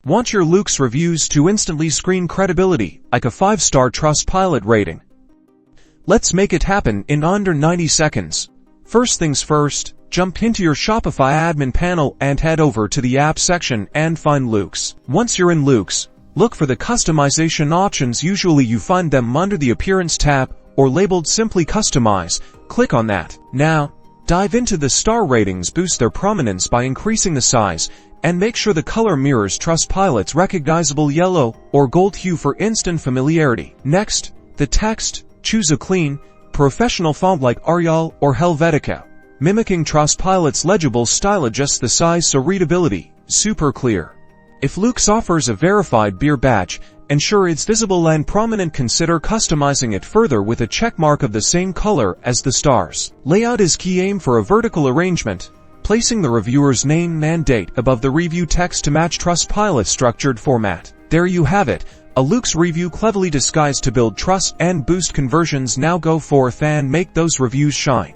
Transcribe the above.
Want your Loox reviews to instantly scream credibility, like a 5-star Trustpilot rating? Let's make it happen in under 90 seconds. First things first, jump into your Shopify admin panel and head over to the app section and find Loox. Once you're in Loox, look for the customization options. Usually you find them under the Appearance tab or labeled Simply Customize. Click on that. Now, dive into the star ratings. Boost their prominence by increasing the size, and make sure the color mirrors Trustpilot's recognizable yellow or gold hue for instant familiarity. Next, the text. Choose a clean, professional font like Arial or Helvetica. Mimicking Trustpilot's legible style, adjust the size so readability super clear. If Loox offers a verified beer badge, ensure it's visible and prominent. Consider customizing it further with a check mark of the same color as the stars. Layout is key. Aim for a vertical arrangement, placing the reviewer's name and date above the review text to match Trustpilot's structured format. There you have it, a Loox review cleverly disguised to build trust and boost conversions. Now go forth and make those reviews shine.